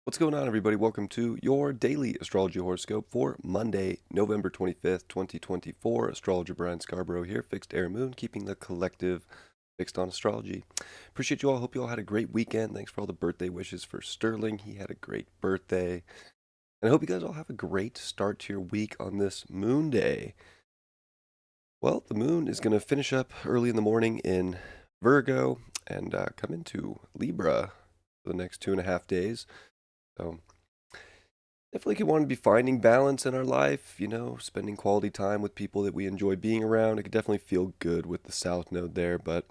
What's going on, everybody? Welcome to your daily astrology horoscope for Monday, November 25th, 2024. Astrologer Brian Scarborough here, fixed air moon, keeping the collective fixed on astrology. Appreciate you all. Hope you all had a great weekend. Thanks for all the birthday wishes for Sterling. He had a great birthday. And I hope you guys all have a great start to your week on this moon day. Well, the moon is going to finish up early in the morning in Virgo and come into Libra for the next 2.5 days. So definitely could want to be finding balance in our life, spending quality time with people that we enjoy being around. It could definitely feel good with the South Node there, but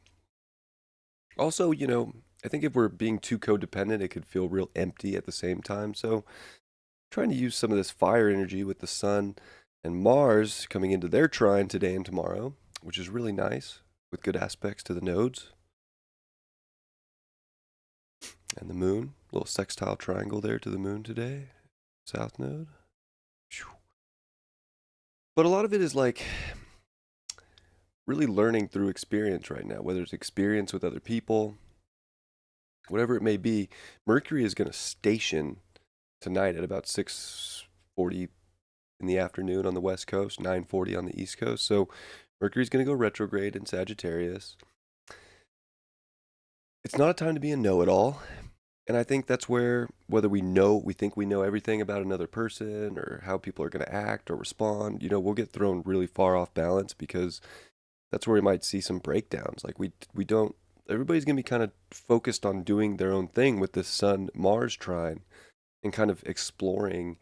also, I think if we're being too codependent, it could feel real empty at the same time. So trying to use some of this fire energy with the Sun and Mars coming into their trine today and tomorrow, which is really nice with good aspects to the nodes. And the moon, little sextile triangle there to the moon today, South Node. But a lot of it is like really learning through experience right now, whether it's experience with other people, whatever it may be. Mercury is going to station tonight at about 6:40 in the afternoon on the West Coast, 9:40 on the East Coast. So Mercury's going to go retrograde in Sagittarius. It's not a time to be a know-it-all. And I think that's where, whether we think we know everything about another person or how people are going to act or respond, we'll get thrown really far off balance because that's where we might see some breakdowns. Like we don't, everybody's going to be kind of focused on doing their own thing with this Sun Mars trine and kind of exploring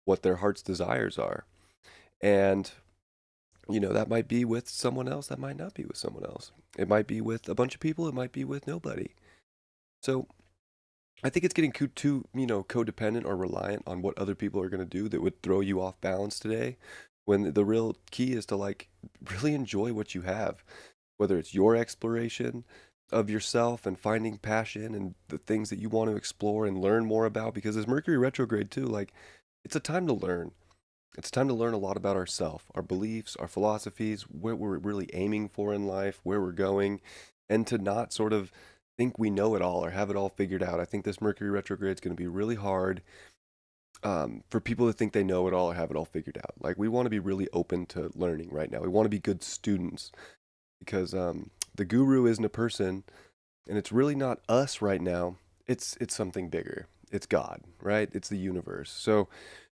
what their heart's desires are. And that might be with someone else, that might not be with someone else. It might be with a bunch of people, it might be with nobody. So I think it's getting too, codependent or reliant on what other people are going to do that would throw you off balance today, when the real key is to like really enjoy what you have, whether it's your exploration of yourself and finding passion and the things that you want to explore and learn more about, because as Mercury retrograde too, like it's a time to learn. It's time to learn a lot about ourselves, our beliefs, our philosophies, what we're really aiming for in life, where we're going, and to not sort of think we know it all or have it all figured out. I think this Mercury retrograde is going to be really hard for people to think they know it all or have it all figured out. Like we want to be really open to learning right now. We want to be good students because the guru isn't a person, and it's really not us right now. It's something bigger. It's God, right? It's the universe. So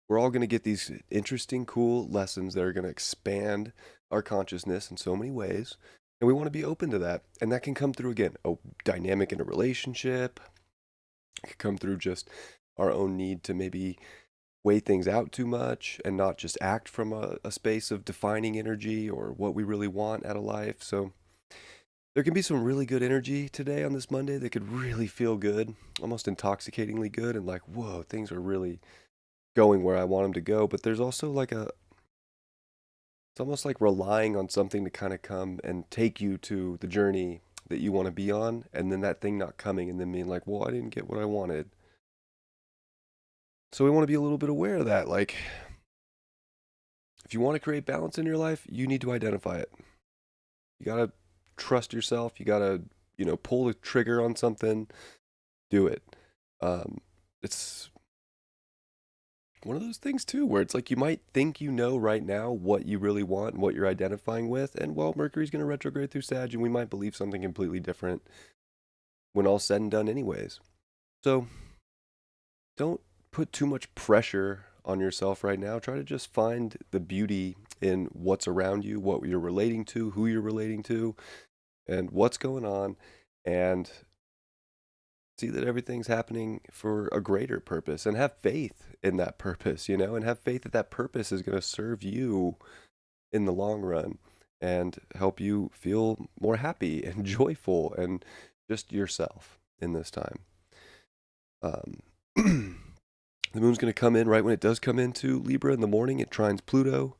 we're all going to get these interesting, cool lessons that are going to expand our consciousness in so many ways. And we want to be open to that. And that can come through, again, a dynamic in a relationship. It can come through just our own need to maybe weigh things out too much and not just act from a space of defining energy or what we really want out of life. So there can be some really good energy today on this Monday that could really feel good, almost intoxicatingly good, and like, whoa, things are really going where I want them to go. But there's also like it's almost like relying on something to kind of come and take you to the journey that you want to be on, and then that thing not coming, and then being like, well, I didn't get what I wanted. So we want to be a little bit aware of that. Like, if you want to create balance in your life, you need to identify it. You got to trust yourself. You got to, pull the trigger on something, do it. It's one of those things too where it's like you might think you know right now what you really want and what you're identifying with, and well, Mercury's going to retrograde through Sag, and we might believe something completely different when all's said and done anyways. So don't put too much pressure on yourself right now. Try to just find the beauty in what's around you, what you're relating to, who you're relating to, and what's going on, and see that everything's happening for a greater purpose, and have faith in that purpose, and have faith that that purpose is going to serve you in the long run and help you feel more happy and joyful and just yourself in this time. Um, the moon's going to come in right when it does come into Libra in the morning. It trines Pluto.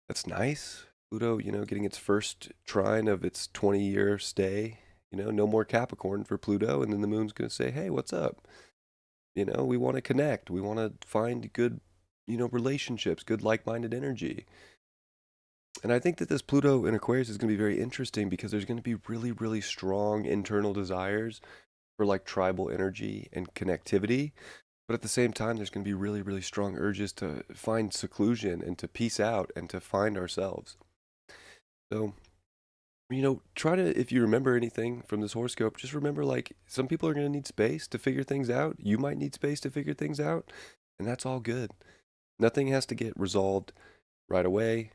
That's nice. Pluto, getting its first trine of its 20-year stay. No more Capricorn for Pluto. And then the moon's going to say, hey, what's up? We want to connect. We want to find good, relationships, good like-minded energy. And I think that this Pluto in Aquarius is going to be very interesting because there's going to be really, really strong internal desires for like tribal energy and connectivity. But at the same time, there's going to be really, really strong urges to find seclusion and to peace out and to find ourselves. So, try to, if you remember anything from this horoscope, just remember like some people are going to need space to figure things out. You might need space to figure things out, and that's all good. Nothing has to get resolved right away.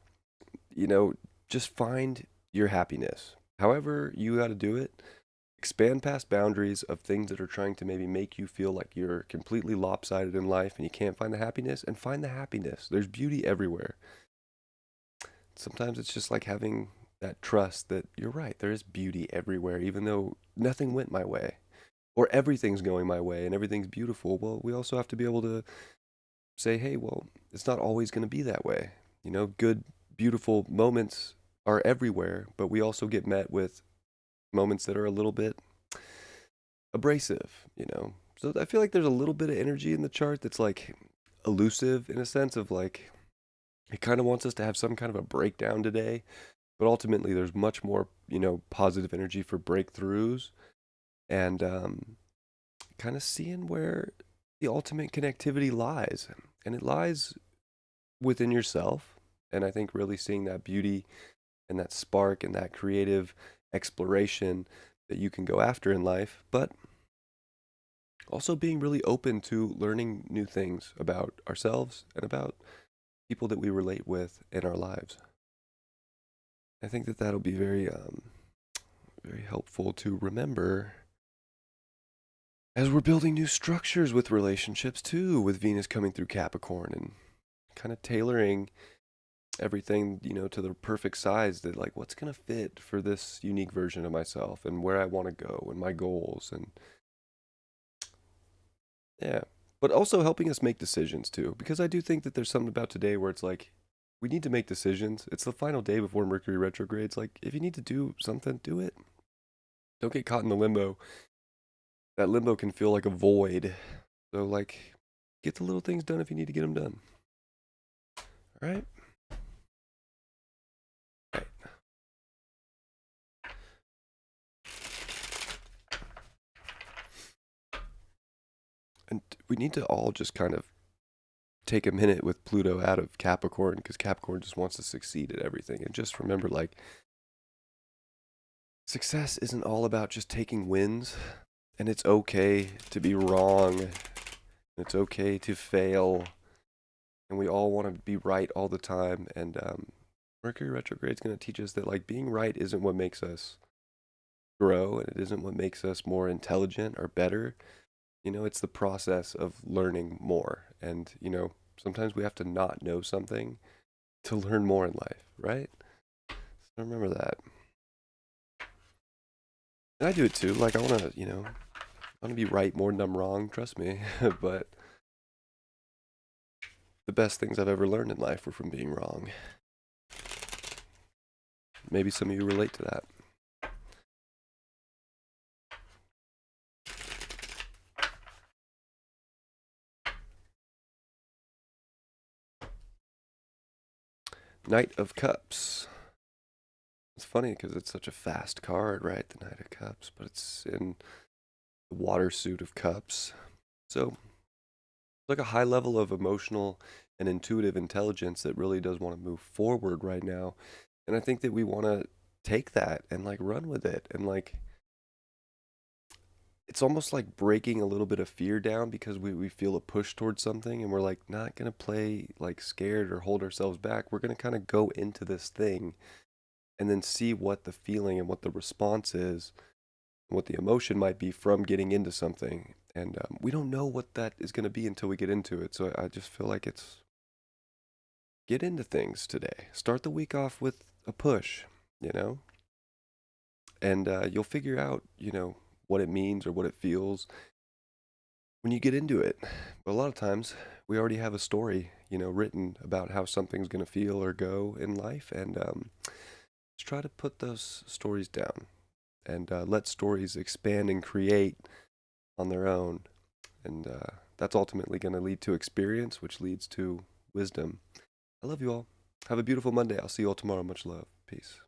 You know, just find your happiness. However, you got to do it. Expand past boundaries of things that are trying to maybe make you feel like you're completely lopsided in life and you can't find the happiness, and find the happiness. There's beauty everywhere. Sometimes it's just like having that trust that you're right, there is beauty everywhere, even though nothing went my way or everything's going my way and everything's beautiful. Well, we also have to be able to say, hey, well, it's not always going to be that way. Good, beautiful moments are everywhere, but we also get met with moments that are a little bit abrasive. So I feel like there's a little bit of energy in the chart that's like elusive in a sense of like it kind of wants us to have some kind of a breakdown today, but ultimately there's much more, positive energy for breakthroughs and kind of seeing where the ultimate connectivity lies. And it lies within yourself. And I think really seeing that beauty and that spark and that creative exploration that you can go after in life, but also being really open to learning new things about ourselves and about people that we relate with in our lives. I think that that'll be very, very helpful to remember as we're building new structures with relationships too, with Venus coming through Capricorn and kind of tailoring everything, to the perfect size that like what's going to fit for this unique version of myself and where I want to go and my goals and yeah, but also helping us make decisions too, because I do think that there's something about today where it's like we need to make decisions. It's the final day before Mercury retrogrades. Like if you need to do something, do it. Don't get caught in the limbo. That limbo can feel like a void. So like get the little things done if you need to get them done. All right? All right. And we need to all just kind of take a minute with Pluto out of Capricorn because Capricorn just wants to succeed at everything. And just remember, like, success isn't all about just taking wins. And it's okay to be wrong. It's okay to fail. And we all want to be right all the time. And Mercury retrograde is going to teach us that, like, being right isn't what makes us grow and it isn't what makes us more intelligent or better. It's the process of learning more. And, sometimes we have to not know something to learn more in life, right? So remember that. And I do it too. Like I want to, I want to be right more than I'm wrong. Trust me. But the best things I've ever learned in life were from being wrong. Maybe some of you relate to that. Knight of Cups. It's funny because it's such a fast card, right? The Knight of Cups, but it's in the water suit of cups. So it's like a high level of emotional and intuitive intelligence that really does want to move forward right now. And I think that we want to take that and like run with it and like it's almost like breaking a little bit of fear down because we feel a push towards something and we're like not gonna play like scared or hold ourselves back. We're gonna kind of go into this thing and then see what the feeling and what the response is, and what the emotion might be from getting into something. And we don't know what that is gonna be until we get into it. So I just feel like it's get into things today. Start the week off with a push, you know, and you'll figure out, what it means or what it feels when you get into it. But a lot of times we already have a story, written about how something's going to feel or go in life. And just try to put those stories down and let stories expand and create on their own. And that's ultimately going to lead to experience, which leads to wisdom. I love you all. Have a beautiful Monday. I'll see you all tomorrow. Much love. Peace.